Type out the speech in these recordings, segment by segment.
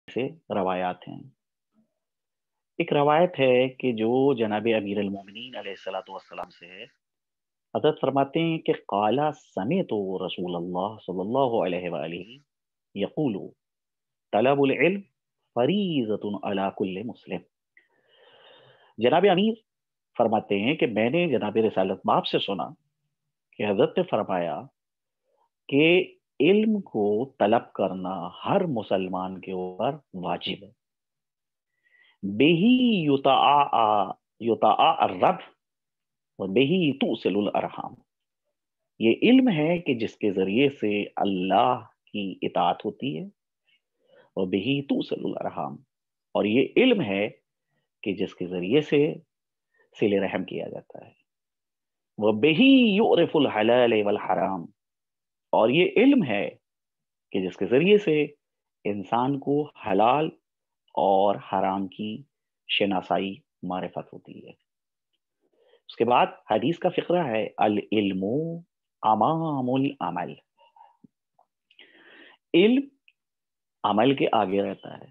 سے روایات ہیں۔ ایک روایت ہے کہ جو جناب امیر المومنین علیہ الصلوۃ والسلام سے ہے، حضرت فرماتے ہیں کہ قال سمعت رسول اللہ صلی اللہ علیہ وآلہ یقول طلب العلم فریضۃ علی کل مسلم۔ جناب امیر فرماتے ہیں کہ میں نے جناب رسالت باب سے سنا کہ حضرت نے فرمایا کہ علم کو طلب کرنا ہر مسلمان کے اوپر واجب ہے۔ بہی یطاع الرب و بہی توصل الارحام۔ یہ علم ہے کہ جس کے ذریعے سے اللہ کی اطاعت ہوتی ہے، اور بہی توصل الارحام، اور یہ علم ہے کہ جس کے ذریعے سے صلہ رحم کیا جاتا ہے، وہ بہی یعرف الحلال والحرام، اور یہ علم ہے کہ جس کے ذریعے سے انسان کو حلال اور حرام کی شناسائی معرفت ہوتی ہے۔ اس کے بعد حدیث کا فقرہ ہے العلم امام العمل۔ علم عمل کے آگے رہتا ہے،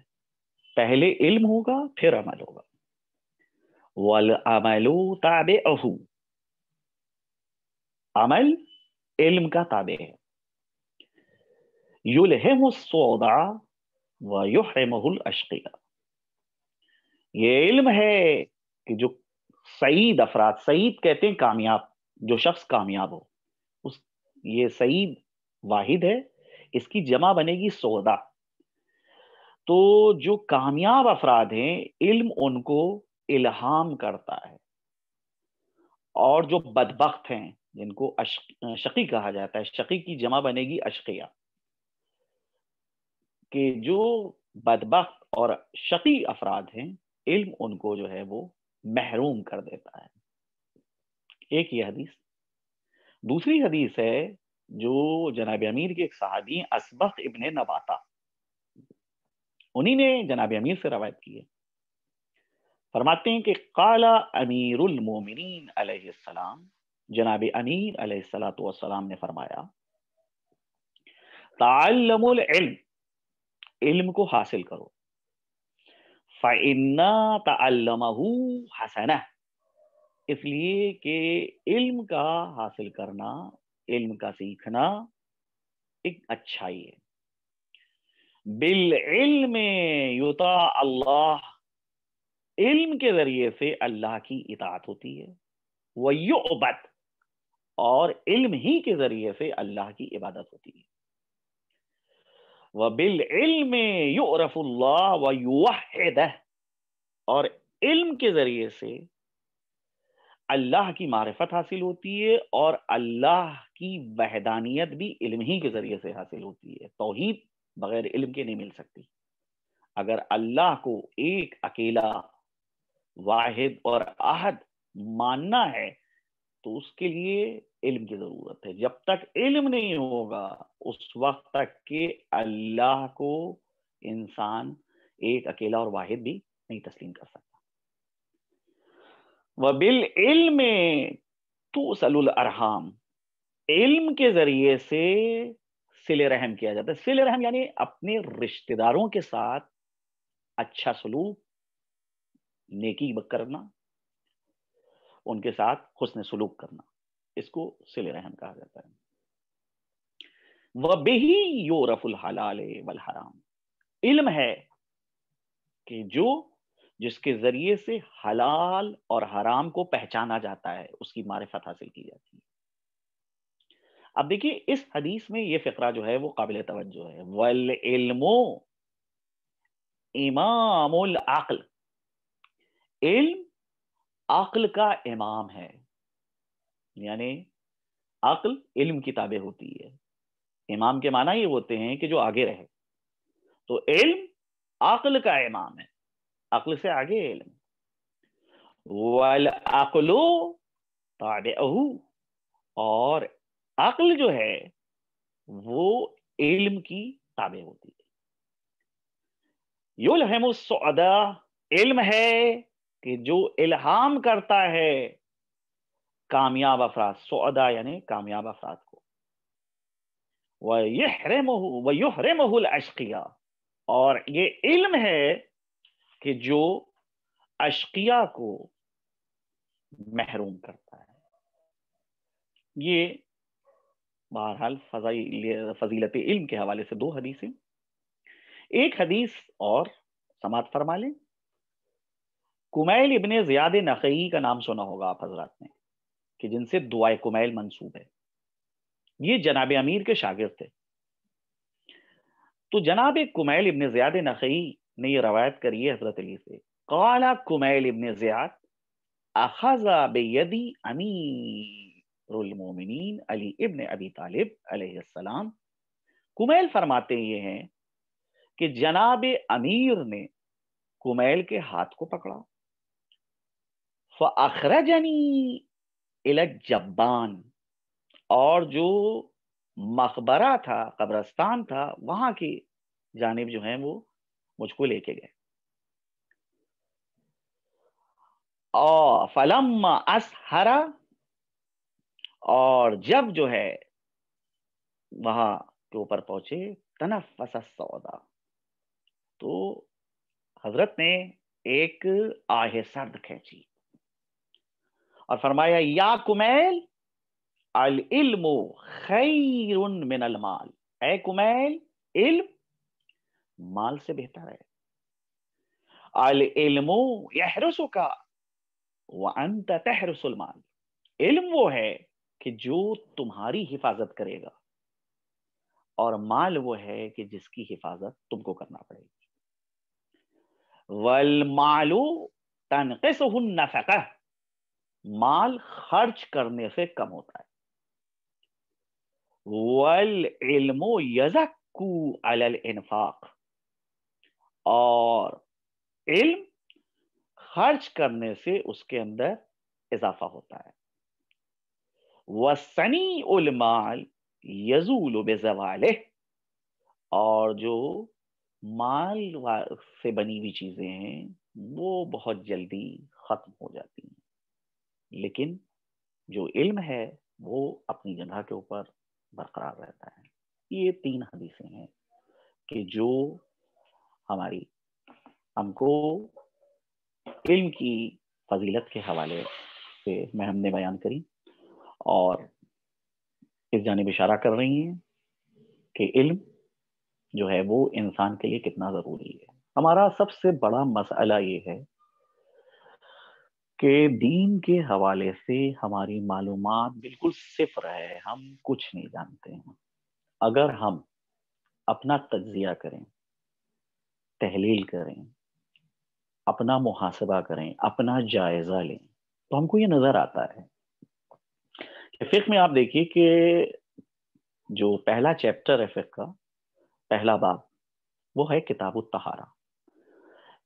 پہلے علم ہوگا پھر عمل ہوگا۔ والعمل تابعہ، عمل علم کا تابع ہے۔ یلہم الصدع ویحرمہ الاشقیاء، یہ علم ہے کہ جو سعید افراد، سعید کہتے ہیں کامیاب، جو شخص کامیاب ہو، یہ سعید واحد ہے، اس کی جمع بنے گی سودا۔ تو جو کامیاب افراد ہیں علم ان کو الہام کرتا ہے، اور جو بدبخت ہیں جن کو شقی کہا جاتا ہے، شقی کی جمع بنے گی اشقیاء، کہ جو بدبخت اور شقی افراد ہیں علم ان کو جو ہے وہ محروم کر دیتا ہے۔ ایک یہ حدیث۔ دوسری حدیث ہے جو جناب امیر کے ایک صحابی ہیں اسبغ ابن نباتا، انہی نے جناب امیر سے روایت کی ہے۔ فرماتے ہیں کہ قال امیر المومنین علیہ السلام، جناب امیر علیہ الصلوۃ والسلام نے فرمایا تعلموا العلم، علم کو حاصل کرو، فَإِنَّ تَعَلَّمَهُ حَسَنَةٌ، اس لیے کہ علم کا حاصل کرنا، علم کا سیکھنا ایک اچھائی ہے۔ بالعلم یطاع اللہ، علم کے ذریعے سے اللہ کی اطاعت ہوتی ہے، وَيُعْبَدْ، اور علم ہی کے ذریعے سے اللہ کی عبادت ہوتی ہے۔ وَبِالْعِلْمِ يُعْرَفُ اللَّهُ وَيُوَحِّدُهُ، اور علم کے ذریعے سے اللہ کی معرفت حاصل ہوتی ہے، اور اللہ کی وحدانیت بھی علم ہی کے ذریعے سے حاصل ہوتی ہے۔ توحید بغیر علم کے نہیں مل سکتی۔ اگر اللہ کو ایک اکیلا واحد اور احد ماننا ہے تو اس کے لیے علم کی ضرورت ہے۔ جب تک علم نہیں ہوگا اس وقت تک کہ اللہ کو انسان ایک اکیلا اور واحد بھی نہیں تسلیم کر سکتا۔ وَبِالْعِلْمِ تُوصَلُ الْأَرْحَامُ، علم کے ذریعے سے صلہ رحم کیا جاتا ہے۔ صلہ رحم یعنی اپنے رشتہ داروں کے ساتھ اچھا سلوک، نیکی کرنا، ان کے ساتھ حسن سلوک کرنا، اس کو صلہ رحم کہا جاتا ہے۔ وَبِهِ يُعْرَفُ الْحَلَالِ وَالْحَرَامُ، علم ہے کہ جس کے ذریعے سے حلال اور حرام کو پہچانا جاتا ہے، اس کی معرفت حاصل کی جاتی ہے۔ اب دیکھیے اس حدیث میں یہ فقرہ جو ہے وہ قابل توجہ ہے۔ وَالْعِلْمُ امام العقل، علم عقل کا امام ہے، یعنی عقل علم کی تابع ہوتی ہے۔ امام کے معنی یہ ہوتے ہیں کہ جو آگے رہے، تو علم عقل کا امام ہے، عقل سے آگے علم۔ والعقل تابعہ، اور عقل جو ہے وہ علم کی تابع ہوتی ہے۔ یلہم الصعداء، علم ہے کہ جو الہام کرتا ہے کامیاب افراد، سعداء یعنی کامیاب افراد کو، وَيُحْرِمُهُ الْأَشْقِيَاء، اور یہ علم ہے کہ جو اشقیاء کو محروم کرتا ہے. یہ بہرحال فضیلت علم کے حوالے سے دو حدیثیں. ایک حدیث اور سماعت فرما لیں. کمیل ابن زیاد نخعی کا نام سنا ہوگا آپ حضرات نے، کہ جن سے دعائے کمیل منسوب ہے. یہ جناب امیر کے شاگرد تھے. تو جناب کمیل ابن زیاد نخعی نے یہ روایت کری ہے حضرت علی سے. قال کمیل ابن زیاد اخذ بیدی امیر المومنین علی ابن ابی طالب علیہ السلام. کمیل فرماتے یہ ہیں کہ جناب امیر نے کمیل کے ہاتھ کو پکڑا. فَأَخْرَجَنِي إِلَى الجبان، اور جو مقبرہ تھا، قبرستان تھا، وہاں کی جانب جو ہیں وہ مجھ کو لے کے گئے. اور فَلَمَّا أَسْحَرَ، اور جب جو ہے وہاں کے اوپر پہنچے، تنفس السودا، تو حضرت نے ایک آہ سرد کھینچی اور فرمایا یا کمیل العلم خیر من المال. اے کمیل، علم مال سے بہتر ہے. العلم یحرسک وانت تحرس المال. علم وہ ہے کہ جو تمہاری حفاظت کرے گا، اور مال وہ ہے کہ جس کی حفاظت تم کو کرنا پڑے گی. والمال تنقصه النفقہ، مال خرچ کرنے سے کم ہوتا ہے. والعلم یزکو علی الانفاق، اور علم خرچ کرنے سے اس کے اندر اضافہ ہوتا ہے. وَصَنِیعُ الْمَالِ یزول بزوالہ، اور جو مال سے بنی ہوئی چیزیں ہیں وہ بہت جلدی ختم ہو جاتی ہیں، لیکن جو علم ہے وہ اپنی جگہ کے اوپر برقرار رہتا ہے. یہ تین حدیثیں ہیں کہ جو ہم کو علم کی فضیلت کے حوالے سے ہم نے بیان کری، اور اس جانب اشارہ کر رہی ہیں کہ علم جو ہے وہ انسان کے لیے کتنا ضروری ہے. ہمارا سب سے بڑا مسئلہ یہ ہے کہ دین کے حوالے سے ہماری معلومات بالکل صفر ہے، ہم کچھ نہیں جانتے ہیں. اگر ہم اپنا تجزیہ کریں، تحلیل کریں، اپنا محاسبہ کریں، اپنا جائزہ لیں، تو ہم کو یہ نظر آتا ہے کہ فقہ میں آپ دیکھیے کہ جو پہلا چیپٹر ہے فقہ کا، پہلا باب، وہ ہے کتاب الطہارہ.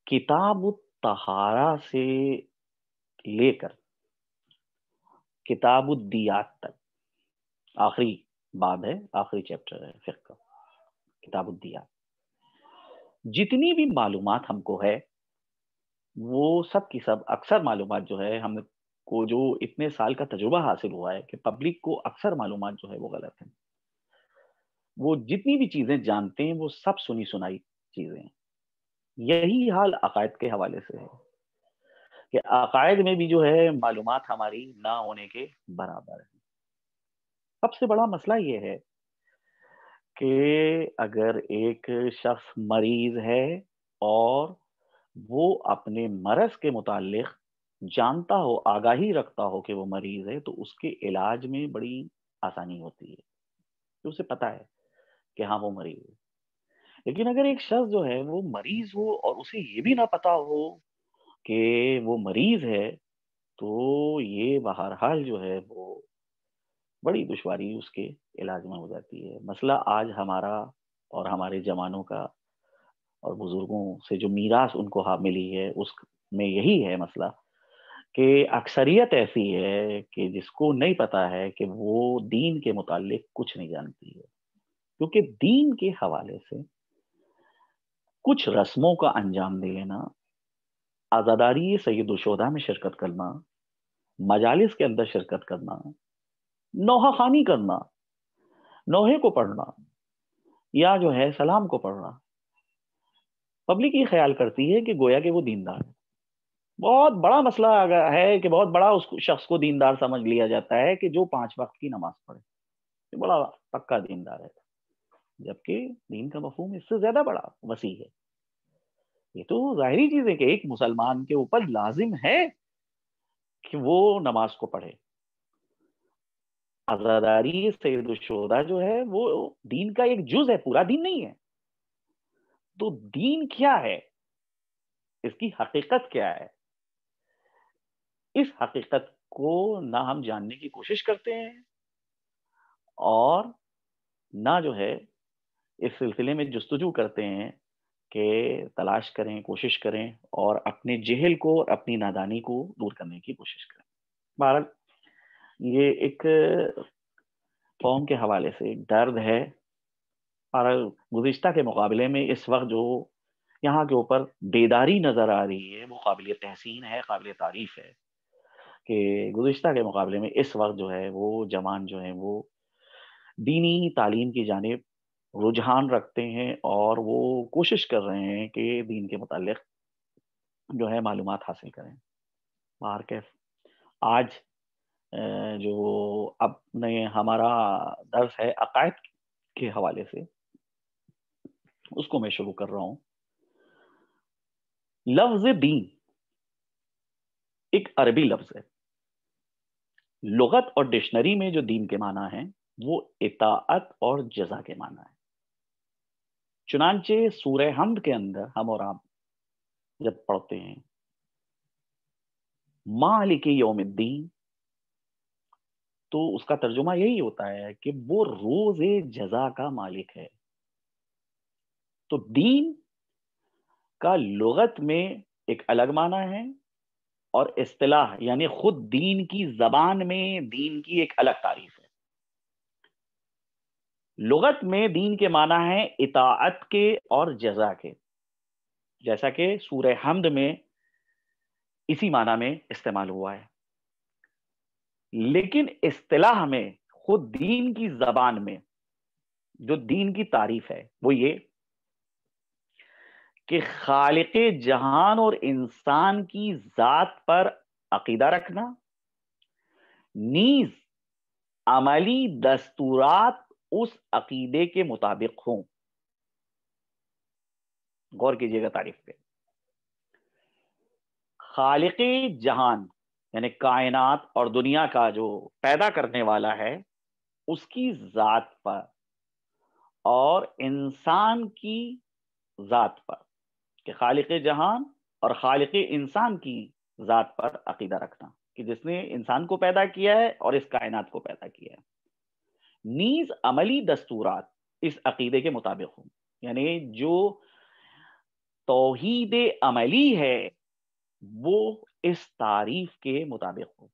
کتاب الطہارہ سے لے کر کتاب الدیات تک آخری باب ہے، آخری چیپٹر ہے فقہ کا، کتاب الدیات. جتنی بھی معلومات ہم کو ہے وہ سب کی سب، اکثر معلومات جو ہے ہم کو جو اتنے سال کا تجربہ حاصل ہوا ہے کہ پبلک کو اکثر معلومات جو ہے وہ غلط ہیں. وہ جتنی بھی چیزیں جانتے ہیں وہ سب سنی سنائی چیزیں ہیں. یہی حال عقائد کے حوالے سے ہے کہ عقائد میں بھی جو ہے معلومات ہماری نہ ہونے کے برابر ہے. سب سے بڑا مسئلہ یہ ہے کہ اگر ایک شخص مریض ہے اور وہ اپنے مرض کے متعلق جانتا ہو، آگاہی رکھتا ہو کہ وہ مریض ہے، تو اس کے علاج میں بڑی آسانی ہوتی ہے، تو اسے پتا ہے کہ ہاں وہ مریض ہے. لیکن اگر ایک شخص جو ہے وہ مریض ہو اور اسے یہ بھی نہ پتا ہو کہ وہ مریض ہے، تو یہ بہرحال جو ہے وہ بڑی دشواری اس کے علاج میں ہو جاتی ہے. مسئلہ آج ہمارا اور ہمارے جوانوں کا اور بزرگوں سے جو میراث ان کو ملی ہے، اس میں یہی ہے مسئلہ کہ اکثریت ایسی ہے کہ جس کو نہیں پتا ہے کہ وہ دین کے متعلق کچھ نہیں جانتی ہے. کیونکہ دین کے حوالے سے کچھ رسموں کا انجام دینا، عزاداری سید الشہداء میں شرکت کرنا، مجالس کے اندر شرکت کرنا، نوحہ خوانی کرنا، نوحے کو پڑھنا، یا جو ہے سلام کو پڑھنا، پبلک یہ خیال کرتی ہے کہ گویا کہ وہ دیندار ہے. بہت بڑا مسئلہ ہے کہ بہت بڑا اس شخص کو دیندار سمجھ لیا جاتا ہے کہ جو 5 وقت کی نماز پڑھے، یہ بڑا پکا دیندار ہے. جبکہ دین کا مفہوم اس سے زیادہ بڑا وسیع ہے. یہ تو ظاہری چیز ہے کہ ایک مسلمان کے اوپر لازم ہے کہ وہ نماز کو پڑھے. عزاداری سید الشہداء جو ہے وہ دین کا ایک جز ہے، پورا دین نہیں ہے. تو دین کیا ہے، اس کی حقیقت کیا ہے، اس حقیقت کو نہ ہم جاننے کی کوشش کرتے ہیں اور نہ جو ہے اس سلسلے میں جستجو کرتے ہیں کہ تلاش کریں، کوشش کریں اور اپنے جہل کو اور اپنی نادانی کو دور کرنے کی کوشش کریں. بہرحال یہ ایک قوم کے حوالے سے ایک درد ہے. اور گزشتہ کے مقابلے میں اس وقت جو یہاں کے اوپر بیداری نظر آ رہی ہے وہ قابل تحسین ہے، قابل تعریف ہے کہ گزشتہ کے مقابلے میں اس وقت جو ہے وہ جوان جو ہیں وہ دینی تعلیم کی جانب رجحان رکھتے ہیں اور وہ کوشش کر رہے ہیں کہ دین کے متعلق جو ہے معلومات حاصل کریں. کیف آج جو اب نے ہمارا درس ہے عقائد کے حوالے سے، اس کو میں شروع کر رہا ہوں. لفظ دین ایک عربی لفظ ہے. لغت اور ڈکشنری میں جو دین کے معنی ہیں وہ اطاعت اور جزا کے معنی ہے. چنانچہ سورہ حمد کے اندر ہم اور آپ جب پڑھتے ہیں مالک یوم الدین، تو اس کا ترجمہ یہی ہوتا ہے کہ وہ روز جزا کا مالک ہے. تو دین کا لغت میں ایک الگ معنی ہے اور اصطلاح یعنی خود دین کی زبان میں دین کی ایک الگ تعریف ہے. لغت میں دین کے معنی ہے اطاعت کے اور جزا کے، جیسا کہ سورہ حمد میں اسی معنی میں استعمال ہوا ہے. لیکن اصطلاح میں خود دین کی زبان میں جو دین کی تعریف ہے وہ یہ کہ خالق جہان اور انسان کی ذات پر عقیدہ رکھنا، نیز عملی دستورات اس عقیدے کے مطابق ہوں. غور کیجئے گا تعریف پہ. خالق جہان یعنی کائنات اور دنیا کا جو پیدا کرنے والا ہے اس کی ذات پر اور انسان کی ذات پر، کہ خالق جہان اور خالق انسان کی ذات پر عقیدہ رکھنا کہ جس نے انسان کو پیدا کیا ہے اور اس کائنات کو پیدا کیا ہے. نیز عملی دستورات اس عقیدے کے مطابق ہوں، یعنی جو توحید عملی ہے وہ اس تعریف کے مطابق ہو.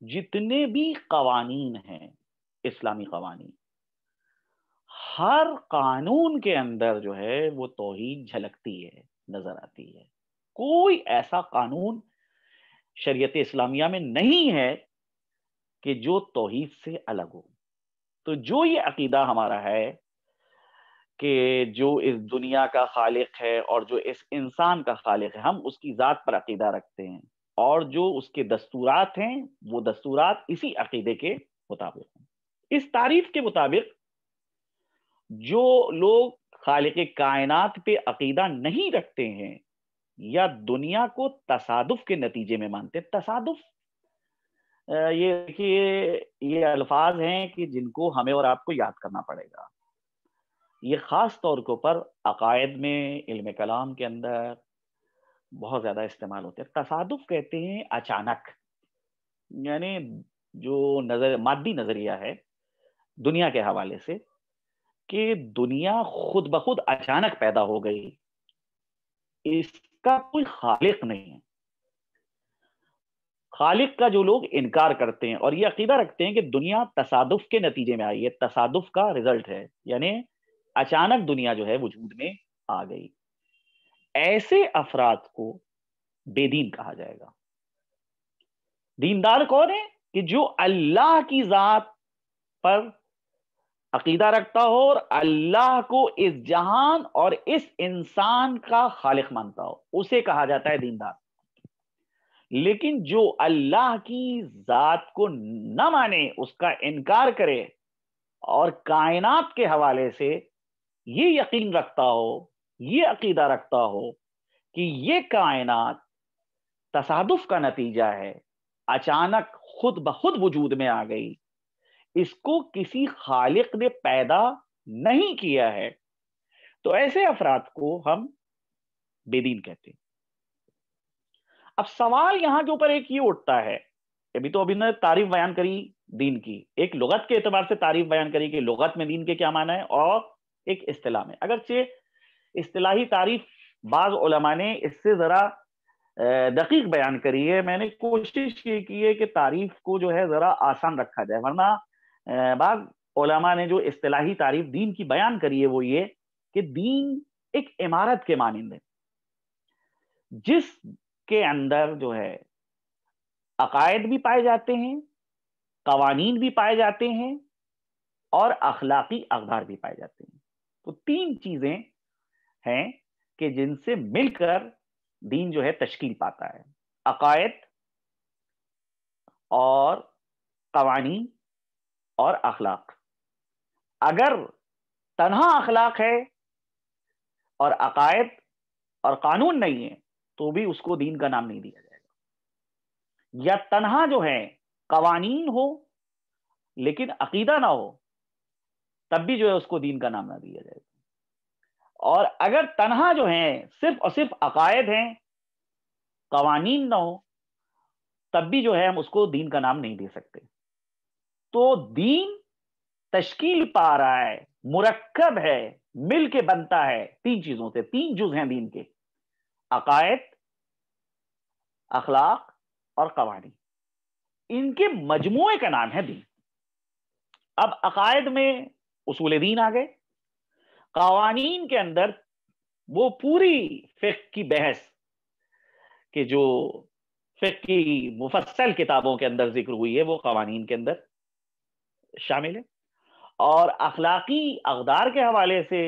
جتنے بھی قوانین ہیں اسلامی قوانین، ہر قانون کے اندر جو ہے وہ توحید جھلکتی ہے، نظر آتی ہے. کوئی ایسا قانون شریعت اسلامیہ میں نہیں ہے کہ جو توحید سے الگ ہو. تو جو یہ عقیدہ ہمارا ہے کہ جو اس دنیا کا خالق ہے اور جو اس انسان کا خالق ہے، ہم اس کی ذات پر عقیدہ رکھتے ہیں اور جو اس کے دستورات ہیں وہ دستورات اسی عقیدے کے مطابق ہیں. اس تعریف کے مطابق جو لوگ خالق کائنات پہ عقیدہ نہیں رکھتے ہیں یا دنیا کو تصادف کے نتیجے میں مانتے ہیں. تصادف یہ دیکھیے یہ الفاظ ہیں کہ جن کو ہمیں اور آپ کو یاد کرنا پڑے گا. یہ خاص طور کے اوپر عقائد میں، علم کلام کے اندر بہت زیادہ استعمال ہوتے ہیں. تصادف کہتے ہیں اچانک، یعنی جو مادی نظریہ ہے دنیا کے حوالے سے کہ دنیا خود بخود اچانک پیدا ہو گئی، اس کا کوئی خالق نہیں ہے. خالق کا جو لوگ انکار کرتے ہیں اور یہ عقیدہ رکھتے ہیں کہ دنیا تصادف کے نتیجے میں آئی ہے، تصادف کا رزلٹ ہے، یعنی اچانک دنیا جو ہے وجود میں آ گئی، ایسے افراد کو بے دین کہا جائے گا. دیندار کون ہے؟ کہ جو اللہ کی ذات پر عقیدہ رکھتا ہو اور اللہ کو اس جہان اور اس انسان کا خالق مانتا ہو، اسے کہا جاتا ہے دیندار۔ لیکن جو اللہ کی ذات کو نہ مانے، اس کا انکار کرے اور کائنات کے حوالے سے یہ یقین رکھتا ہو، یہ عقیدہ رکھتا ہو کہ یہ کائنات تصادف کا نتیجہ ہے، اچانک خود بخود وجود میں آ گئی، اس کو کسی خالق نے پیدا نہیں کیا ہے، تو ایسے افراد کو ہم بے دین کہتے ہیں۔ اب سوال یہاں کے اوپر ایک یہ اٹھتا ہے، ابھی نے تعریف بیان کری دین کی، ایک لغت کے اعتبار سے تعریف بیان کری کہ لغت میں دین کے کیا معنی ہے، اور ایک اصطلاح میں۔ اگرچہ اصطلاحی تعریف بعض علماء نے اس سے ذرا دقیق بیان کری ہے، میں نے کوشش یہ کی ہے کہ تعریف کو جو ہے ذرا آسان رکھا جائے، ورنہ بعض علماء نے جو اصطلاحی تعریف دین کی بیان کری ہے وہ یہ کہ دین ایک عمارت کے مانند ہے، جس کے اندر جو ہے عقائد بھی پائے جاتے ہیں، قوانین بھی پائے جاتے ہیں، اور اخلاقی اقدار بھی پائے جاتے ہیں۔ تو تین چیزیں ہیں کہ جن سے مل کر دین جو ہے تشکیل پاتا ہے: عقائد اور قوانین اور اخلاق۔ اگر تنہا اخلاق ہے اور عقائد اور قانون نہیں ہے تو بھی اس کو دین کا نام نہیں دیا جائے گا، یا تنہا جو ہے قوانین ہو لیکن عقیدہ نہ ہو تب بھی جو ہے اس کو دین کا نام نہ دیا جائے گا، اور اگر تنہا جو ہے صرف اور صرف عقائد ہیں، قوانین نہ ہو تب بھی جو ہے ہم اس کو دین کا نام نہیں دے سکتے۔ تو دین تشکیل پا رہا ہے، مرکب ہے، مل کے بنتا ہے تین چیزوں سے، تین جز ہیں دین کے: عقائد، اخلاق اور قوانین۔ ان کے مجموعے کا نام ہے دین۔ اب عقائد میں اصول دین آ گئے، قوانین کے اندر وہ پوری فقہ کی بحث کہ جو فقہ کی مفصل کتابوں کے اندر ذکر ہوئی ہے وہ قوانین کے اندر شامل ہے، اور اخلاقی اقدار کے حوالے سے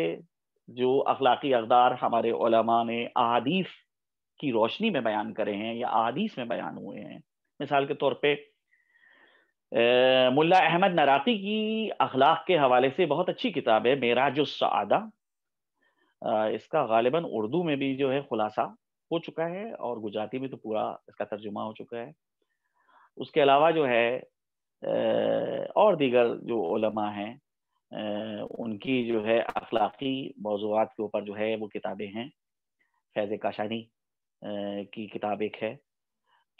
جو اخلاقی اقدار ہمارے علماء نے احادیث کی روشنی میں بیان کرے ہیں یا احادیث میں بیان ہوئے ہیں، مثال کے طور پہ ملا احمد نراقی کی اخلاق کے حوالے سے بہت اچھی کتاب ہے معراج السعادہ، اس کا غالباً اردو میں بھی جو ہے خلاصہ ہو چکا ہے، اور گجراتی میں تو پورا اس کا ترجمہ ہو چکا ہے۔ اس کے علاوہ جو ہے اور دیگر جو علماء ہیں ان کی جو ہے اخلاقی موضوعات کے اوپر جو ہے وہ کتابیں ہیں، فیض کاشانی کی کتاب ایک ہے،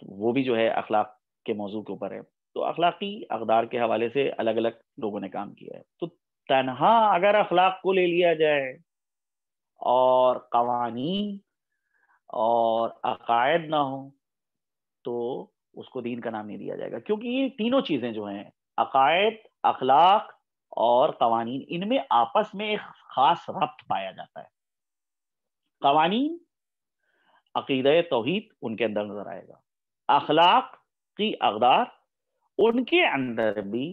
وہ بھی جو ہے اخلاق کے موضوع کے اوپر ہے۔ تو اخلاقی اقدار کے حوالے سے الگ الگ لوگوں نے کام کیا ہے۔ تو تنہا اگر اخلاق کو لے لیا جائے اور قوانین اور عقائد نہ ہو تو اس کو دین کا نام نہیں دیا جائے گا، کیونکہ یہ تینوں چیزیں جو ہیں عقائد، اخلاق اور قوانین، ان میں آپس میں ایک خاص ربط پایا جاتا ہے۔ قوانین عقیدہ توحید ان کے اندر نظر آئے گا، اخلاق کی اقدار ان کے اندر بھی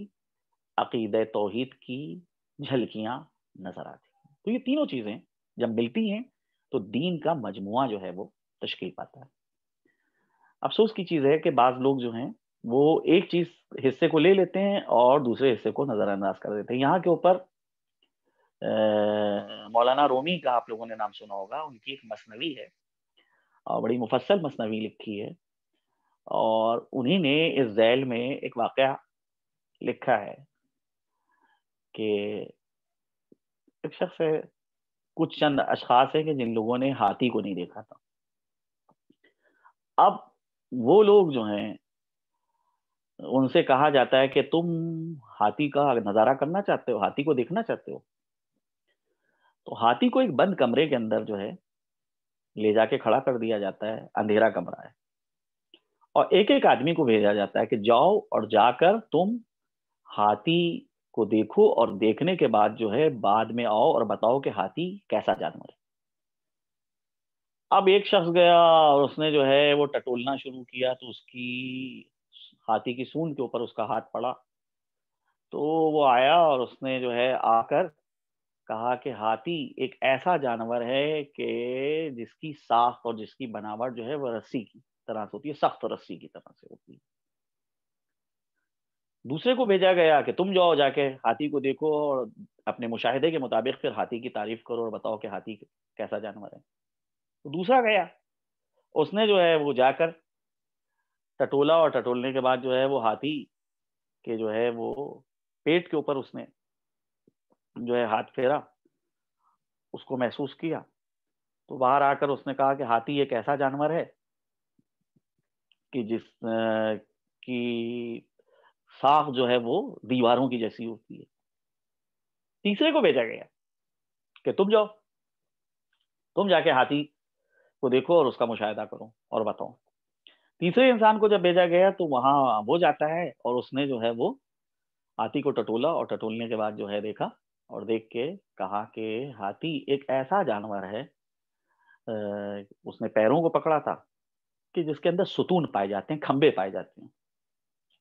عقیدہ توحید کی جھلکیاں نظر آتی ہیں۔ تو یہ تینوں چیزیں جب ملتی ہیں تو دین کا مجموعہ جو ہے وہ تشکیل پاتا ہے۔ افسوس کی چیز ہے کہ بعض لوگ جو ہیں وہ ایک چیز حصے کو لے لیتے ہیں اور دوسرے حصے کو نظر انداز کر دیتے ہیں۔ یہاں کے اوپر مولانا رومی کا آپ لوگوں نے نام سنا ہوگا، ان کی ایک مثنوی ہے اور بڑی مفصل مثنوی لکھی ہے، اور انہی نے اس ذیل میں ایک واقعہ لکھا ہے کہ ایک شخص ہے، کچھ چند اشخاص ہیں کہ جن لوگوں نے ہاتھی کو نہیں دیکھا تھا۔ اب وہ لوگ جو ہیں ان سے کہا جاتا ہے کہ تم ہاتھی کا نظارہ کرنا چاہتے ہو، ہاتھی کو دیکھنا چاہتے ہو؟ تو ہاتھی کو ایک بند کمرے کے اندر جو ہے لے جا کے کھڑا کر دیا جاتا ہے، اندھیرا کمرہ ہے، اور ایک ایک آدمی کو بھیجا جاتا ہے کہ جاؤ اور جا کر تم ہاتھی کو دیکھو، اور دیکھنے کے بعد جو ہے بعد میں آؤ اور بتاؤ کہ ہاتھی کیسا جانور ہے۔ اب ایک شخص گیا اور اس نے جو ہے وہ ٹٹولنا شروع کیا، تو اس کی ہاتھی کی سونڈ کے اوپر اس کا ہاتھ پڑا، تو وہ آیا اور اس نے جو ہے آ کر کہا کہ ہاتھی ایک ایسا جانور ہے کہ جس کی ساخت اور جس کی بناوٹ جو ہے وہ رسی کی طرح سے ہوتی ہے، سخت رسی کی طرح سے ہوتی ہے۔ دوسرے کو بھیجا گیا کہ تم جاؤ جا کے ہاتھی کو دیکھو اور اپنے مشاہدے کے مطابق پھر ہاتھی کی تعریف کرو اور بتاؤ کہ ہاتھی کیسا جانور ہے۔ تو دوسرا گیا، اس نے جو ہے وہ جا کر ٹٹولا، اور ٹٹولنے کے بعد جو ہے وہ ہاتھی کے جو ہے وہ پیٹ کے اوپر اس نے جو ہے ہاتھ پھیرا، اس کو محسوس کیا، تو باہر آ کر اس نے کہا کہ ہاتھی ایک ایسا جانور ہے کہ جس کی ساخت جو ہے وہ دیواروں کی جیسی ہوتی ہے۔ تیسرے کو بھیجا گیا کہ تم جاؤ، تم جا کے ہاتھی کو دیکھو اور اس کا مشاہدہ کرو اور بتاؤ۔ تیسرے انسان کو جب بھیجا گیا تو وہاں وہ جاتا ہے اور اس نے جو ہے وہ ہاتھی کو ٹٹولا، اور ٹٹولنے کے بعد جو ہے دیکھا اور دیکھ کے کہا کہ ہاتھی ایک ایسا جانور ہے، اس نے پیروں کو پکڑا تھا کہ جس کے اندر ستون پائے جاتے ہیں، کھمبے پائے جاتے ہیں۔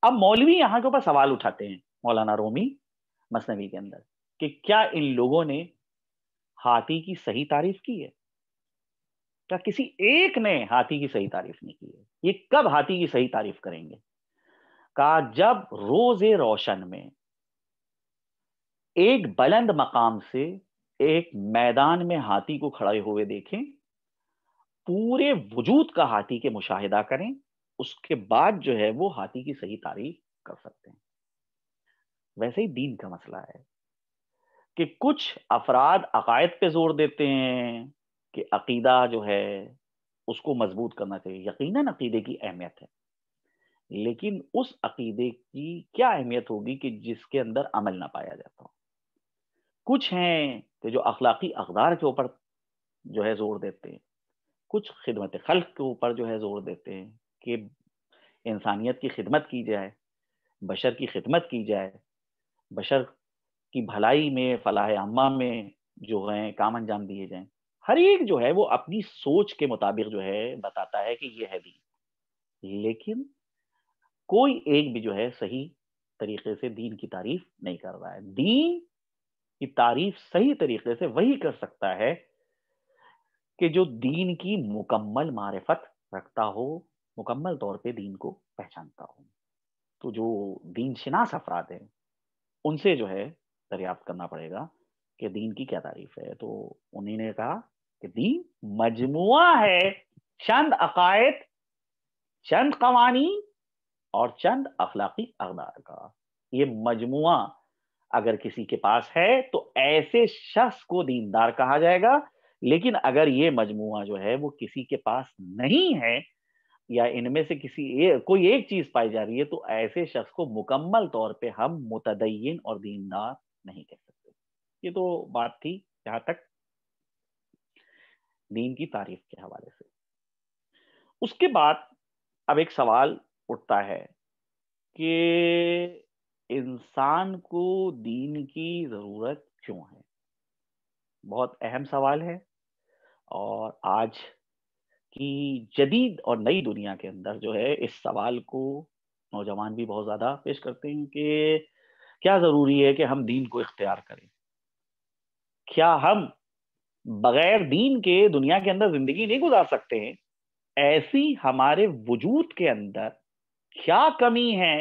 اب مولوی یہاں کے اوپر سوال اٹھاتے ہیں، مولانا رومی مثنوی کے اندر، کہ کیا ان لوگوں نے ہاتھی کی صحیح تعریف کی ہے؟ کیا کسی ایک نے ہاتھی کی صحیح تعریف نہیں کی ہے؟ یہ کب ہاتھی کی صحیح تعریف کریں گے؟ کہا جب روز روشن میں ایک بلند مقام سے ایک میدان میں ہاتھی کو کھڑے ہوئے دیکھیں، پورے وجود کا ہاتھی کے مشاہدہ کریں، اس کے بعد جو ہے وہ ہاتھی کی صحیح تعریف کر سکتے ہیں۔ ویسے ہی دین کا مسئلہ ہے کہ کچھ افراد عقائد پہ زور دیتے ہیں کہ عقیدہ جو ہے اس کو مضبوط کرنا چاہیے۔ یقیناً عقیدے کی اہمیت ہے، لیکن اس عقیدے کی کیا اہمیت ہوگی کہ جس کے اندر عمل نہ پایا جاتا ہو۔ کچھ ہیں کہ جو اخلاقی اقدار کے اوپر جو ہے زور دیتے ہیں، کچھ خدمت خلق کے اوپر جو ہے زور دیتے ہیں کہ انسانیت کی خدمت کی جائے، بشر کی خدمت کی جائے، بشر کی بھلائی میں، فلاح عامہ میں جو ہیں کام انجام دیے جائیں۔ ہر ایک جو ہے وہ اپنی سوچ کے مطابق جو ہے بتاتا ہے کہ یہ ہے دین، لیکن کوئی ایک بھی جو ہے صحیح طریقے سے دین کی تعریف نہیں کر رہا ہے۔ دین کی تعریف صحیح طریقے سے وہی کر سکتا ہے کہ جو دین کی مکمل معرفت رکھتا ہو، مکمل طور پہ دین کو پہچانتا ہو۔ تو جو دین شناس افراد ہیں ان سے جو ہے دریافت کرنا پڑے گا کہ دین کی کیا تعریف ہے۔ تو انہیں نے کہا کہ دین مجموعہ ہے چند عقائد، چند قوانین اور چند اخلاقی اقدار کا۔ یہ مجموعہ اگر کسی کے پاس ہے تو ایسے شخص کو دیندار کہا جائے گا، لیکن اگر یہ مجموعہ جو ہے وہ کسی کے پاس نہیں ہے یا ان میں سے کوئی ایک چیز پائی جا رہی ہے تو ایسے شخص کو مکمل طور پہ ہم متدین اور دیندار نہیں کہہ سکتے۔ یہ تو بات تھی جہاں تک دین کی تعریف کے حوالے سے۔ اس کے بعد اب ایک سوال اٹھتا ہے کہ انسان کو دین کی ضرورت کیوں ہے؟ بہت اہم سوال ہے، اور آج کی جدید اور نئی دنیا کے اندر جو ہے اس سوال کو نوجوان بھی بہت زیادہ پیش کرتے ہیں کہ کیا ضروری ہے کہ ہم دین کو اختیار کریں؟ کیا ہم بغیر دین کے دنیا کے اندر زندگی نہیں گزار سکتے ہیں؟ ایسی ہمارے وجود کے اندر کیا کمی ہے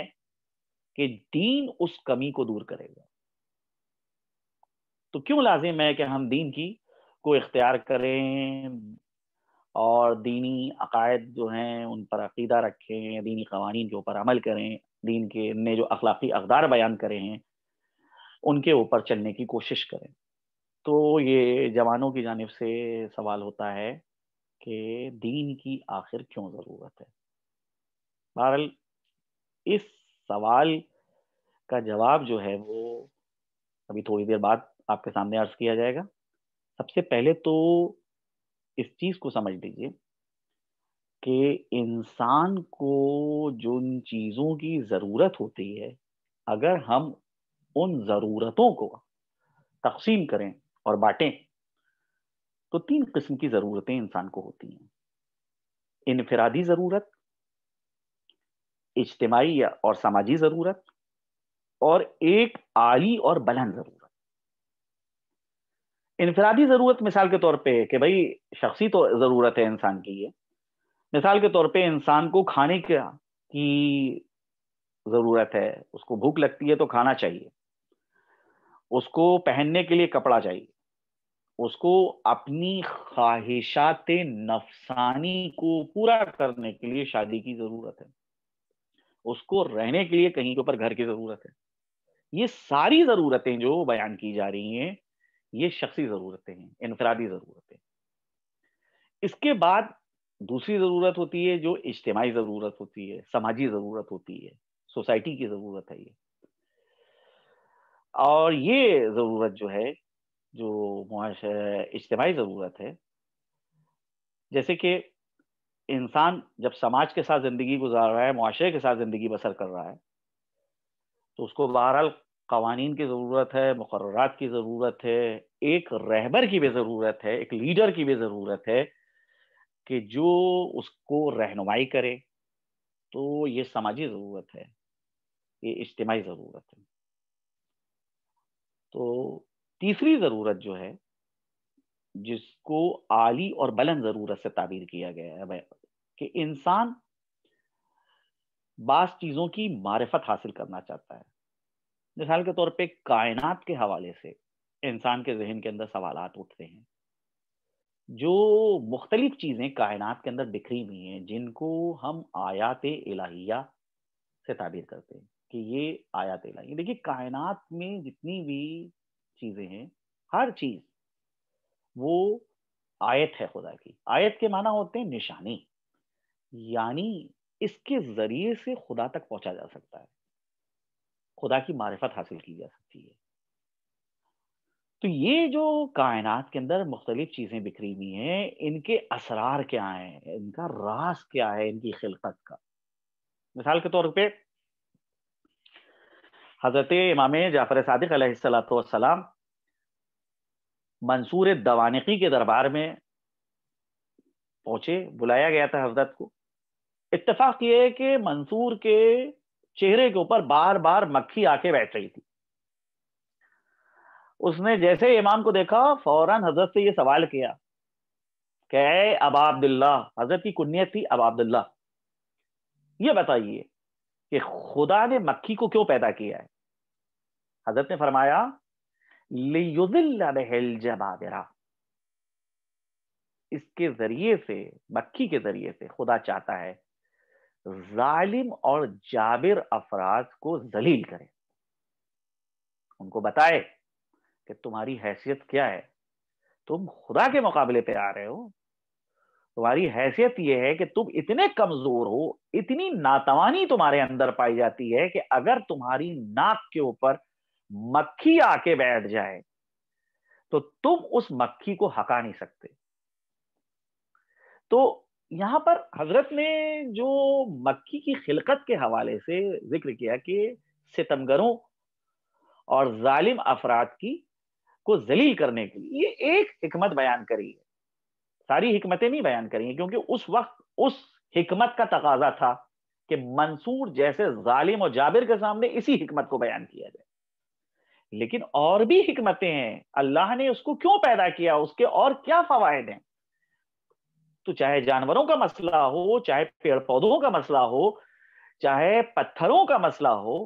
کہ دین اس کمی کو دور کرے گا؟ تو کیوں لازم ہے کہ ہم دین کی کو اختیار کریں اور دینی عقائد جو ہیں ان پر عقیدہ رکھیں، دینی قوانین کے اوپر عمل کریں، دین کے نے جو اخلاقی اقدار بیان کرے ہیں ان کے اوپر چلنے کی کوشش کریں؟ تو یہ جوانوں کی جانب سے سوال ہوتا ہے کہ دین کی آخر کیوں ضرورت ہے؟ بہرحال اس سوال کا جواب جو ہے وہ ابھی تھوڑی دیر بعد آپ کے سامنے عرض کیا جائے گا۔ سب سے پہلے تو اس چیز کو سمجھ لیجیے کہ انسان کو جن چیزوں کی ضرورت ہوتی ہے، اگر ہم ان ضرورتوں کو تقسیم کریں اور بانٹیں تو 3 قسم کی ضرورتیں انسان کو ہوتی ہیں: انفرادی ضرورت، اجتماعی اور سماجی ضرورت، اور ایک عالی اور بلند ضرورت. انفرادی ضرورت مثال کے طور پہ کہ بھائی شخصی تو ضرورت ہے انسان کی یہ. مثال کے طور پہ انسان کو کھانے کی ضرورت ہے، اس کو بھوک لگتی ہے تو کھانا چاہیے، اس کو پہننے کے لیے کپڑا چاہیے، اس کو اپنی خواہشات نفسانی کو پورا کرنے کے لیے شادی کی ضرورت ہے، اس کو رہنے کے لیے کہیں کے اوپر گھر کی ضرورت ہے. یہ ساری ضرورتیں جو بیان کی جا رہی ہیں یہ شخصی ضرورتیں ہیں، انفرادی ضرورتیں. اس کے بعد دوسری ضرورت ہوتی ہے جو اجتماعی ضرورت ہوتی ہے، سماجی ضرورت ہوتی ہے، سوسائٹی کی ضرورت ہے یہ. اور یہ ضرورت جو ہے جو اجتماعی ضرورت ہے، جیسے کہ انسان جب سماج کے ساتھ زندگی گزار رہا ہے، معاشرے کے ساتھ زندگی بسر کر رہا ہے، تو اس کو بہرحال قوانین کی ضرورت ہے، مقررات کی ضرورت ہے، ایک رہبر کی بھی ضرورت ہے، ایک لیڈر کی بھی ضرورت ہے کہ جو اس کو رہنمائی کرے. تو یہ سماجی ضرورت ہے، یہ اجتماعی ضرورت ہے. تو تیسری ضرورت جو ہے جس کو عالی اور بلند ضرورت سے تعبیر کیا گیا ہے کہ انسان بعض چیزوں کی معرفت حاصل کرنا چاہتا ہے. مثال کے طور پہ کائنات کے حوالے سے انسان کے ذہن کے اندر سوالات اٹھتے ہیں، جو مختلف چیزیں کائنات کے اندر بکھری ہوئی ہیں جن کو ہم آیات الہیہ سے تعبیر کرتے ہیں کہ یہ آیات الہیہ. دیکھیے کائنات میں جتنی بھی چیزیں ہیں، ہر چیز وہ آیت ہے خدا کی. آیت کے معنی ہوتے ہیں نشانی، یعنی اس کے ذریعے سے خدا تک پہنچا جا سکتا ہے، خدا کی معرفت حاصل کی جا سکتی ہے. تو یہ جو کائنات کے اندر مختلف چیزیں بکھری ہوئی ہیں، ان کے اسرار کیا ہیں، ان کا راز کیا ہے ان کی خلقت کا. مثال کے طور پہ حضرت امام جعفر صادق علیہ السلام منصور دوانقی کے دربار میں پہنچے، بلایا گیا تھا حضرت کو. اتفاق یہ ہے کہ منصور کے چہرے کے اوپر بار بار مکھی آ کے بیٹھ رہی تھی. اس نے جیسے امام کو دیکھا فوراً حضرت سے یہ سوال کیا کہ اے ابا عبداللہ، حضرت کی کنیت تھی ابا عبداللہ، یہ بتائیے کہ خدا نے مکھی کو کیوں پیدا کیا ہے؟ حضرت نے فرمایا لِيُضِلَّ بِهِ الْجَبَابِرَ، اس کے ذریعے سے، مکھی کے ذریعے سے خدا چاہتا ہے ظالم اور جابر افراد کو ذلیل کرے، ان کو بتائے کہ تمہاری حیثیت کیا ہے، تم خدا کے مقابلے پہ آ رہے ہو، تمہاری حیثیت یہ ہے کہ تم اتنے کمزور ہو، اتنی ناتوانی تمہارے اندر پائی جاتی ہے کہ اگر تمہاری ناک کے اوپر مکھی آ کے بیٹھ جائے تو تم اس مکھی کو ہکا نہیں سکتے. تو یہاں پر حضرت نے جو مکھی کی خلقت کے حوالے سے ذکر کیا کہ ستمگروں اور ظالم افراد کی کو ذلیل کرنے کے لیے یہ ایک حکمت بیان کری ہے، ساری حکمتیں نہیں بیان کری ہیں کیونکہ اس وقت اس حکمت کا تقاضا تھا کہ منصور جیسے ظالم اور جابر کے سامنے اسی حکمت کو بیان کیا جائے. لیکن اور بھی حکمتیں ہیں، اللہ نے اس کو کیوں پیدا کیا، اس کے اور کیا فوائد ہیں. تو چاہے جانوروں کا مسئلہ ہو، چاہے پیڑ پودوں کا مسئلہ ہو، چاہے پتھروں کا مسئلہ ہو،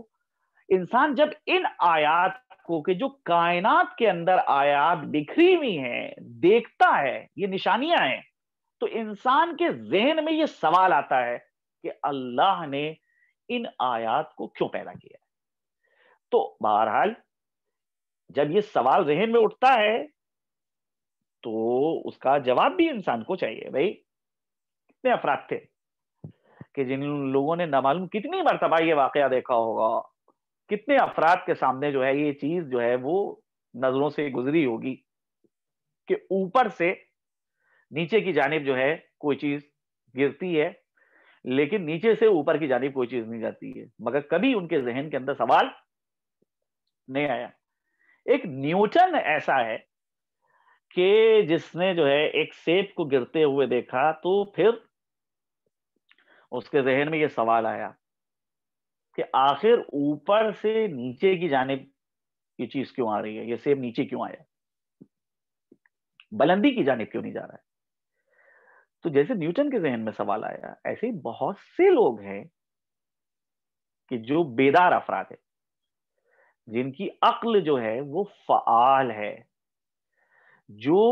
انسان جب ان آیات کو کہ جو کائنات کے اندر آیات بکھری ہوئی ہیں دیکھتا ہے، یہ نشانیاں ہیں، تو انسان کے ذہن میں یہ سوال آتا ہے کہ اللہ نے ان آیات کو کیوں پیدا کیا. تو بہرحال جب یہ سوال ذہن میں اٹھتا ہے تو اس کا جواب بھی انسان کو چاہیے. بھائی کتنے افراد تھے کہ جن لوگوں نے نہ معلوم کتنی مرتبہ یہ واقعہ دیکھا ہوگا، کتنے افراد کے سامنے جو ہے یہ چیز جو ہے وہ نظروں سے گزری ہوگی کہ اوپر سے نیچے کی جانب جو ہے کوئی چیز گرتی ہے لیکن نیچے سے اوپر کی جانب کوئی چیز نہیں جاتی ہے، مگر کبھی ان کے ذہن کے اندر سوال نہیں آیا. ایک نیوٹن ایسا ہے کہ جس نے جو ہے ایک سیب کو گرتے ہوئے دیکھا تو پھر اس کے ذہن میں یہ سوال آیا کہ آخر اوپر سے نیچے کی جانب یہ چیز کیوں آ رہی ہے، یہ سیب نیچے کیوں آیا، بلندی کی جانب کیوں نہیں جا رہا ہے؟ تو جیسے نیوٹن کے ذہن میں سوال آیا، ایسے ہی بہت سے لوگ ہیں کہ جو بیدار افراد ہیں، جن کی عقل جو ہے وہ فعال ہے، جو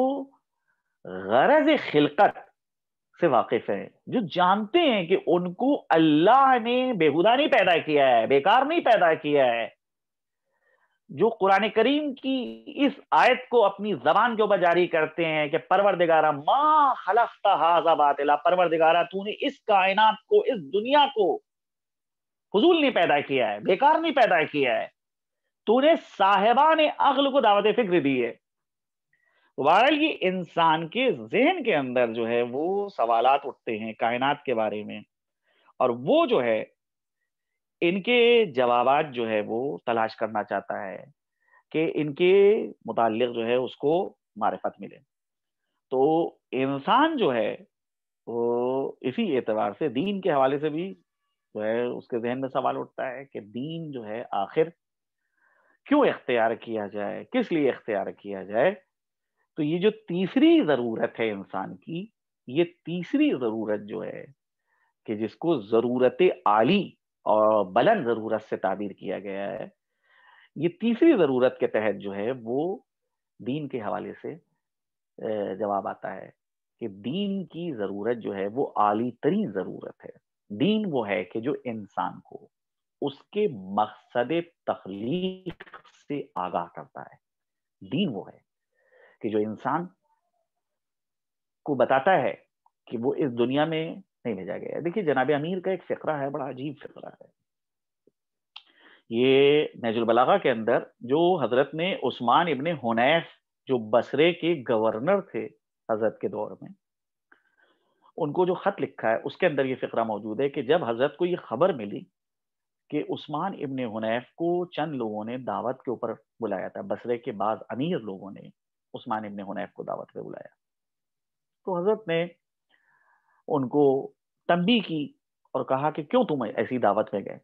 غرض خلقت سے واقف ہے، جو جانتے ہیں کہ ان کو اللہ نے بےہودہ نہیں پیدا کیا ہے، بیکار نہیں پیدا کیا ہے، جو قرآن کریم کی اس آیت کو اپنی زبان کے اوپر جاری کرتے ہیں کہ پروردگارہ ما خلقت ھذا باطلا، پروردگارہ تو نے اس کائنات کو، اس دنیا کو فضول نہیں پیدا کیا ہے، بیکار نہیں پیدا کیا ہے، تو نے صاحبان عقل کو دعوت فکر دی ہے۔ بہرحال یہ انسان کے ذہن کے اندر جو ہے وہ سوالات اٹھتے ہیں کائنات کے بارے میں، اور وہ جو ہے ان کے جوابات جو ہے وہ تلاش کرنا چاہتا ہے کہ ان کے متعلق جو ہے اس کو معرفت ملے۔ تو انسان جو ہے وہ اسی اعتبار سے دین کے حوالے سے بھی جو ہے اس کے ذہن میں سوال اٹھتا ہے کہ دین جو ہے آخر کیوں اختیار کیا جائے، کس لیے اختیار کیا جائے۔ تو یہ جو تیسری ضرورت ہے انسان کی، یہ تیسری ضرورت جو ہے کہ جس کو ضرورت عالی اور بلند ضرورت سے تعبیر کیا گیا ہے، یہ تیسری ضرورت کے تحت جو ہے وہ دین کے حوالے سے جواب آتا ہے کہ دین کی ضرورت جو ہے وہ عالی ترین ضرورت ہے۔ دین وہ ہے کہ جو انسان کو اس کے مقصد تخلیق سے آگاہ کرتا ہے۔ دین وہ ہے کہ جو انسان کو بتاتا ہے کہ وہ اس دنیا میں نہیں بھیجا گیا ہے۔ دیکھیے جناب امیر کا ایک فقرہ ہے، بڑا عجیب فقرہ ہے، یہ نہج البلاغہ کے اندر جو حضرت نے عثمان ابن حنیف جو بصرے کے گورنر تھے حضرت کے دور میں، ان کو جو خط لکھا ہے اس کے اندر یہ فقرہ موجود ہے کہ جب حضرت کو یہ خبر ملی کہ عثمان ابن حنیف کو چند لوگوں نے دعوت کے اوپر بلایا تھا، بصرے کے بعض امیر لوگوں نے عثمان ابن حنیف کو دعوت پہ بلایا، تو حضرت نے ان کو تنبیہ کی اور کہا کہ کیوں تم ایسی دعوت میں گئے،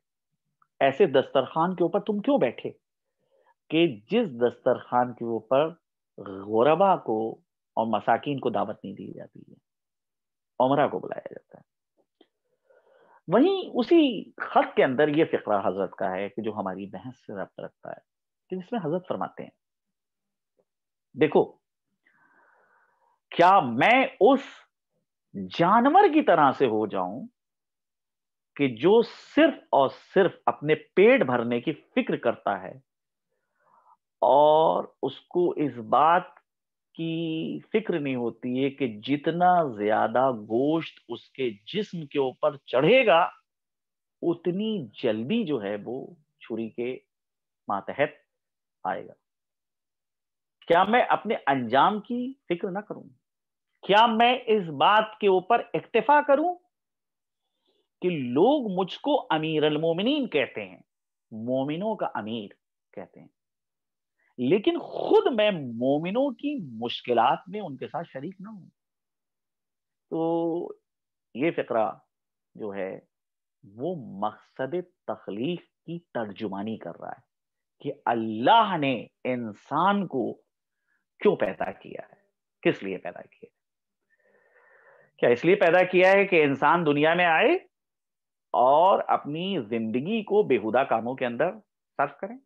ایسے دسترخوان کے اوپر تم کیوں بیٹھے کہ جس دسترخوان کے اوپر غربا کو اور مساکین کو دعوت نہیں دی جاتی ہے، عمرہ کو بلایا جاتا ہے۔ وہیں اسی خط کے اندر یہ فقرہ حضرت کا ہے کہ جو ہماری بحث سے ربط رکھتا ہے، کہ جس میں حضرت فرماتے ہیں دیکھو کیا میں اس جانور کی طرح سے ہو جاؤں کہ جو صرف اور صرف اپنے پیٹ بھرنے کی فکر کرتا ہے اور اس کو اس بات کی فکر نہیں ہوتی ہے کہ جتنا زیادہ گوشت اس کے جسم کے اوپر چڑھے گا اتنی جلدی جو ہے وہ چھری کے ماتحت آئے گا۔ کیا میں اپنے انجام کی فکر نہ کروں؟ کیا میں اس بات کے اوپر اکتفا کروں کہ لوگ مجھ کو امیر المومنین کہتے ہیں، مومنوں کا امیر کہتے ہیں، لیکن خود میں مومنوں کی مشکلات میں ان کے ساتھ شریک نہ ہوں؟ تو یہ فقرہ جو ہے وہ مقصد تخلیق کی ترجمانی کر رہا ہے کہ اللہ نے انسان کو کیوں پیدا کیا ہے، کس لیے پیدا کیا ہے۔ کیا اس لیے پیدا کیا ہے کہ انسان دنیا میں آئے اور اپنی زندگی کو بےہودہ کاموں کے اندر صرف کریں،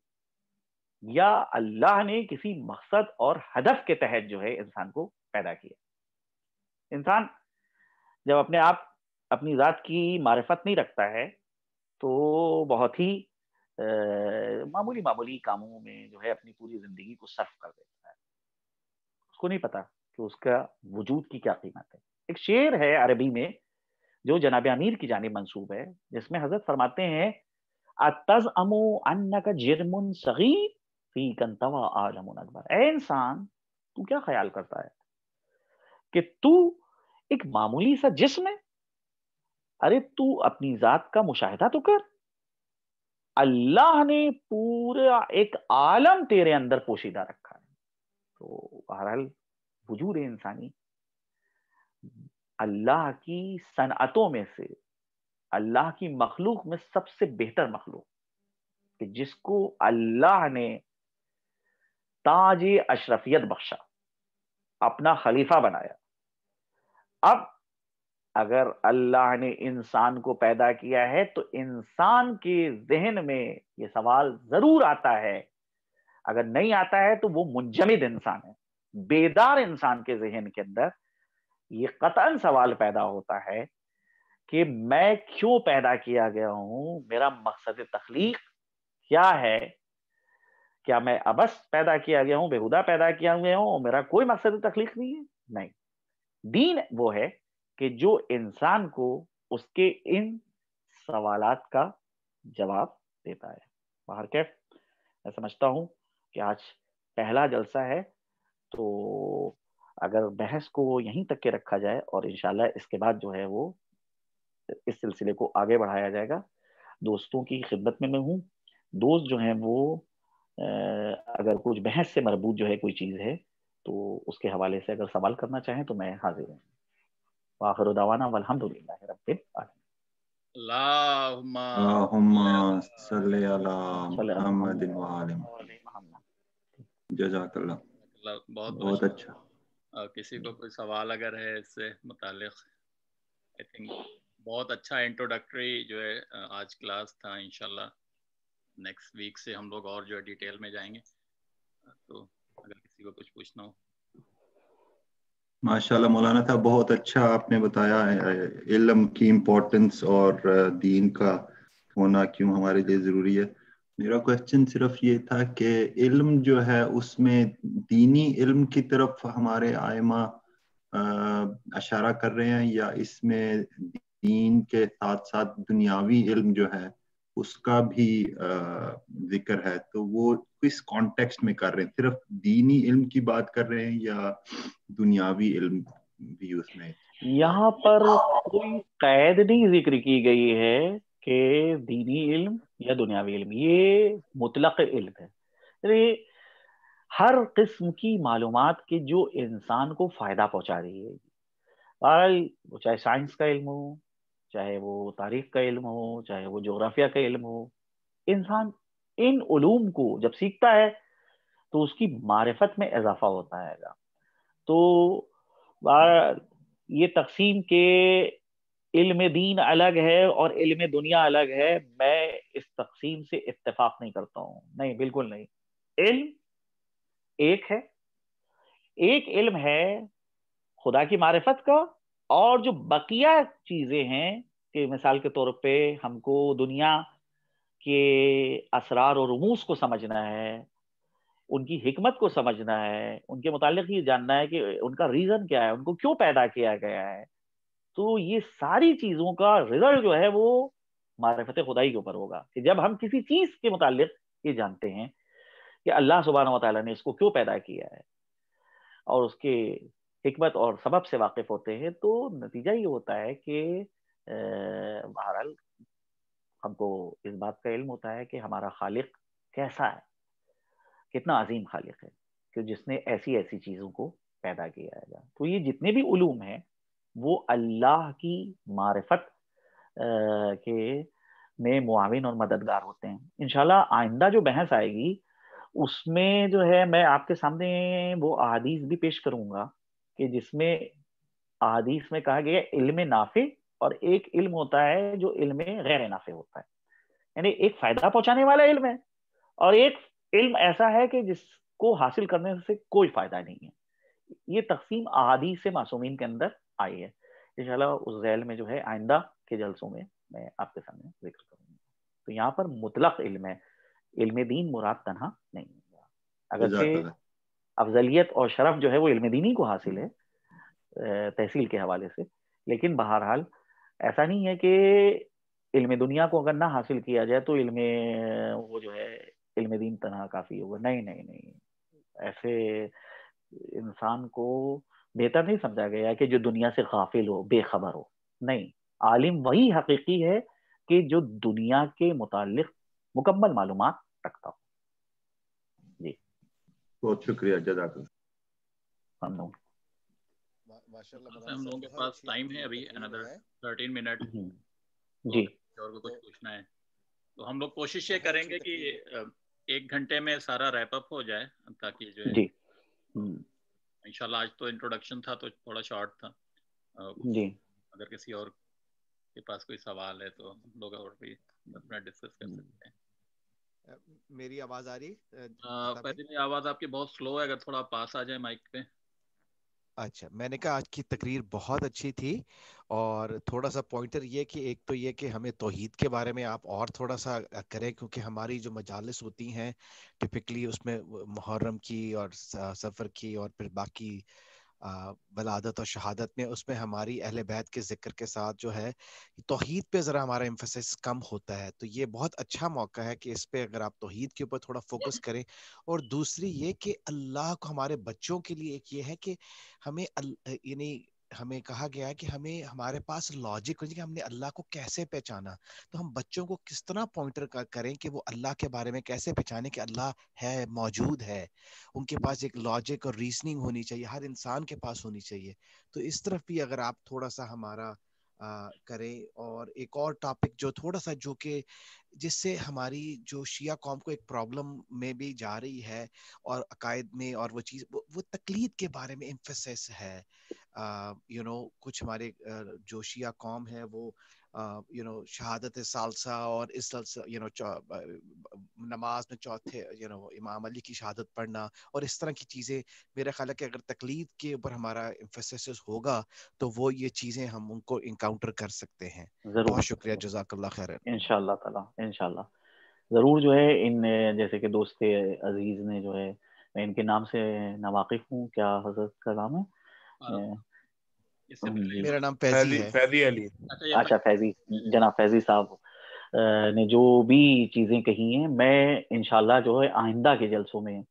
یا اللہ نے کسی مقصد اور ہدف کے تحت جو ہے انسان کو پیدا کیا؟ انسان جب اپنے آپ اپنی ذات کی معرفت نہیں رکھتا ہے تو بہت ہی معمولی معمولی کاموں میں جو ہے اپنی پوری زندگی کو صرف کر دیتا ہے، اس کو نہیں پتا کہ اس کا وجود کی کیا قیمت ہے۔ ایک شعر ہے عربی میں جو جناب امیر کی جانب منسوب ہے، جس میں حضرت فرماتے ہیں اتزعم انک جرم صغیر فیک انطوی عالم اکبر، اے انسان تو کیا خیال کرتا ہے کہ تو ایک معمولی سا جسم ہے؟ ارے تو اپنی ذات کا مشاہدہ تو کر، اللہ نے پورا ایک عالم تیرے اندر پوشیدہ رکھا ہے۔ تو بہرحال وجود انسانی اللہ کی صنعتوں میں سے، اللہ کی مخلوق میں سب سے بہتر مخلوق کہ جس کو اللہ نے تاج اشرفیت بخشا، اپنا خلیفہ بنایا. اب اگر اللہ نے انسان کو پیدا کیا ہے تو انسان کے ذہن میں یہ سوال ضرور آتا ہے، اگر نہیں آتا ہے تو وہ منجمد انسان ہے. بیدار انسان کے ذہن کے اندر یہ قطعاً سوال پیدا ہوتا ہے کہ میں کیوں پیدا کیا گیا ہوں، میرا مقصد تخلیق کیا ہے. کیا میں ابس پیدا کیا گیا ہوں، بےہودہ پیدا کیا گیا ہوں، میرا کوئی مقصد تخلیق نہیں ہے؟ نہیں. دین وہ ہے کہ جو انسان کو اس کے ان سوالات کا جواب دیتا ہے. باہر کیف میں سمجھتا ہوں کہ آج پہلا جلسہ ہے، تو اگر بحث کو یہیں تک کے رکھا جائے اور انشاءاللہ اس کے بعد جو ہے وہ اس سلسلے کو آگے بڑھایا جائے گا. دوستوں کی خدمت میں ہوں. دوست جو ہیں وہ اگر کچھ بحث سے مربوط جو ہے کوئی چیز ہے تو اس کے حوالے سے اگر سوال کرنا چاہیں تو میں حاضر ہوں. وآخر دعوانا والحمدللہ رب العالمین. اللہم صلی علی صلی اللہ محمد محمد وآل وآل محمد. جزاک اللہ. بہت بہت اچھا. کسی کو کوئی سوال اگر ہے اس سے متعلق، آئی تھنک بہت اچھا انٹروڈکٹری جو ہے آج کلاس تھا. انشاءاللہ نیکسٹ ویک سے ہم لوگ اور جو ہے ڈیٹیل میں جائیں گے، تو اگر کسی کو کچھ پوچھنا ہو. ماشاءاللہ مولانا صاحب بہت اچھا آپ نے بتایا علم کی امپورٹنس اور دین کا ہونا کیوں ہمارے لیے ضروری ہے. میرا کوشچن صرف یہ تھا کہ علم جو ہے اس میں دینی علم کی طرف ہمارے آئمہ اشارہ کر رہے ہیں، یا اس میں دین کے ساتھ ساتھ دنیاوی علم جو ہے اس کا بھی ذکر ہے، تو وہ کس کانٹیکسٹ میں کر رہے ہیں؟ صرف دینی علم کی بات کر رہے ہیں یا دنیاوی علم بھی اس میں؟ یہاں پر کوئی قید نہیں ذکر کی گئی ہے کہ دینی علم یا دنیاوی علم، یہ مطلق علم ہے. یعنی ہر قسم کی معلومات کے جو انسان کو فائدہ پہنچا رہی ہے، وہ چاہے سائنس کا علم ہو، چاہے وہ تاریخ کا علم ہو، چاہے وہ جغرافیہ کا علم ہو، انسان ان علوم کو جب سیکھتا ہے تو اس کی معرفت میں اضافہ ہوتا ہے گا. تو یہ تقسیم کے علم دین الگ ہے اور علم دنیا الگ ہے، میں اس تقسیم سے اتفاق نہیں کرتا ہوں. نہیں، بالکل نہیں. علم ایک ہے، ایک علم ہے خدا کی معرفت کا، اور جو بقیہ چیزیں ہیں کہ مثال کے طور پہ ہم کو دنیا کے اسرار اور رموز کو سمجھنا ہے، ان کی حکمت کو سمجھنا ہے، ان کے متعلق یہ جاننا ہے کہ ان کا ریزن کیا ہے، ان کو کیوں پیدا کیا گیا ہے. تو یہ ساری چیزوں کا رزلٹ جو ہے وہ معرفت خدائی کے اوپر ہوگا کہ جب ہم کسی چیز کے متعلق یہ جانتے ہیں کہ اللہ سبحانہ و تعالیٰ نے اس کو کیوں پیدا کیا ہے اور اس کے حکمت اور سبب سے واقف ہوتے ہیں، تو نتیجہ یہ ہوتا ہے کہ بہرحال ہم کو اس بات کا علم ہوتا ہے کہ ہمارا خالق کیسا ہے، کتنا عظیم خالق ہے کہ جس نے ایسی ایسی چیزوں کو پیدا کیا ہے. تو یہ جتنے بھی علوم ہیں وہ اللہ کی معرفت کے میں معاون اور مددگار ہوتے ہیں. انشاءاللہ آئندہ جو بحث آئے گی اس میں جو ہے میں آپ کے سامنے وہ احادیث بھی پیش کروں گا کہ جس میں احادیث میں کہا گیا علم نافع، اور ایک علم ہوتا ہے جو علم غیر نافع ہوتا ہے. یعنی ایک فائدہ پہنچانے والا علم ہے اور ایک علم ایسا ہے کہ جس کو حاصل کرنے سے کوئی فائدہ نہیں ہے. یہ تقسیم احادیث سے معصومین کے اندر آئی ہے. انشاءاللہ اس ذیل میں جو ہے آئندہ کے جلسوں میں میں آپ کے سامنے ذکر کروں گا. تو یہاں پر مطلق علم ہے، علم دین مراد تنہا نہیں ہے. اگرچہ افضلیت اور شرف جو ہے وہ علم دینی کو حاصل ہے تحصیل کے حوالے سے، لیکن بہرحال ایسا نہیں ہے کہ علم دنیا کو اگر نہ حاصل کیا جائے تو علم وہ جو ہے علم دین تنہا کافی ہوگا. نہیں نہیں نہیں، ایسے انسان کو بہتر نہیں سمجھا گیا کہ جو دنیا سے غافل ہو، بے خبر ہو. نہیں، عالم وہی حقیقی ہے کہ جو دنیا کے متعلق مکمل معلومات رکھتا ہو. جی بہت شکریہ، جزاک اللہ. ہم لوگوں کے پاس ٹائم ہے ابھی another 13 منٹ. جی اور کو کچھ پوچھنا ہے؟ تو ہم لوگ کوشش یہ کریں گے کہ 1 گھنٹے میں سارا ریپ اپ ہو جائے تاکہ جو ہے جی انشاءاللہ آج تو انٹروڈکشن تھا تو تھوڑا شارٹ تھا. جی اگر کسی اور کے پاس کوئی سوال ہے تو ہم لوگ اور بھی اپنا ڈسکس کر سکتے ہیں. میری آواز آ رہی؟ پہلے آواز آپ کی بہت سلو ہے، اگر تھوڑا پاس آ جائے مائک پہ. اچھا، میں نے کہا آج کی تقریر بہت اچھی تھی، اور تھوڑا سا پوائنٹر یہ کہ ایک تو یہ کہ ہمیں توحید کے بارے میں آپ اور تھوڑا سا کریں، کیونکہ ہماری جو مجالس ہوتی ہیں ٹپکلی اس میں محرم کی اور سفر کی اور پھر باقی ولادت اور شہادت میں، اس میں ہماری اہل بیت کے ذکر کے ساتھ جو ہے توحید پہ ذرا ہمارا ایمفیسس کم ہوتا ہے. تو یہ بہت اچھا موقع ہے کہ اس پہ اگر آپ توحید کے اوپر تھوڑا فوکس کریں. اور دوسری یہ کہ اللہ کو ہمارے بچوں کے لیے ایک یہ ہے کہ ہمیں یعنی ہمیں کہا گیا ہے کہ ہمیں ہمارے پاس لاجک ہو کہ ہم نے اللہ کو کیسے پہچانا. تو ہم بچوں کو کس طرح پوائنٹر کریں کہ وہ اللہ کے بارے میں کیسے پہچانے کہ اللہ ہے، موجود ہے. ان کے پاس ایک لاجک اور ریزننگ ہونی چاہیے، ہر انسان کے پاس ہونی چاہیے. تو اس طرف بھی اگر آپ تھوڑا سا ہمارا کریں. اور ایک اور ٹاپک جو تھوڑا سا جو کہ جس سے ہماری جو شیعہ قوم کو ایک پرابلم میں بھی جا رہی ہے اور عقائد میں، اور وہ چیز وہ تقلید کے بارے میں ایمفیسس ہے. کچھ ہمارے جو شیعہ قوم ہے وہ شہادت ثالثہ اور اس نماز میں چوتھے امام علی کی شہادت پڑھنا اور اس طرح کی چیزیں. میرا خیال ہے کہ اگر تقلید کے اوپر ہمارا ایمفیسس ہوگا تو وہ یہ چیزیں ہم ان کو انکاؤنٹر کر سکتے ہیں. بہت شکریہ، جزاک اللہ خیر. انشاءاللہ تعالی انشاءاللہ ضرور. جو ہے ان جیسے کہ دوست عزیز نے جو ہے، میں ان کے نام سے ناواقف ہوں. کیا حضرت کا نام ہے؟ میرا نام فیضی ہے. فیضی علی. اچھا فیضی، جناب فیضی صاحب نے جو بھی چیزیں کہی ہیں، میں انشاءاللہ جو ہے آئندہ کے جلسوں میں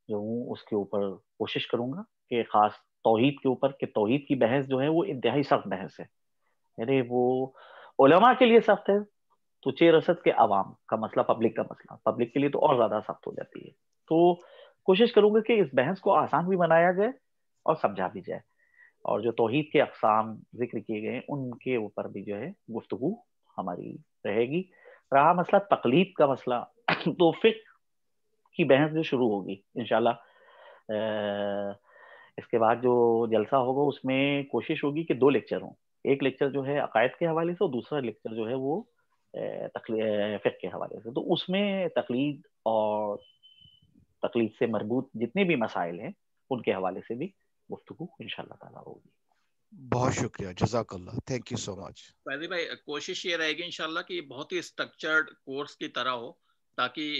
جو ہوں اس کے اوپر کوشش کروں گا کہ خاص توحید کے اوپر، کہ توحید کی بحث جو ہے وہ انتہائی سخت بحث ہے. یعنی وہ علماء کے لیے سخت ہے تو چیر رسد کے عوام کا مسئلہ، پبلک کا مسئلہ، پبلک کے لیے تو اور زیادہ سخت ہو جاتی ہے. تو کوشش کروں گا کہ اس بحث کو آسان بھی بنایا جائے اور سمجھا بھی جائے، اور جو توحید کے اقسام ذکر کیے گئے ان کے اوپر بھی جو ہے گفتگو ہماری رہے گی. رہا مسئلہ تقلید کا مسئلہ، تو فقہ کی بحث جو شروع ہوگی انشاءاللہ اس کے بعد جو جلسہ ہوگا اس میں کوشش ہوگی کہ 2 لیکچر ہوں. ایک لیکچر جو ہے عقائد کے حوالے سے اور دوسرا لیکچر جو ہے وہ فقہ کے حوالے سے. تو اس میں تقلید اور تقلید سے مربوط جتنے بھی مسائل ہیں ان کے حوالے سے بھی گفتگو انشاءاللہ تعالی ہوگی. بہت شکریہ، جزاک اللہ، تھینک یو سو مچ. فیضی بھائی کوشش یہ رہے گی انشاءاللہ کہ بہت ہی اسٹرکچرڈ کورس کی طرح ہو، تاکہ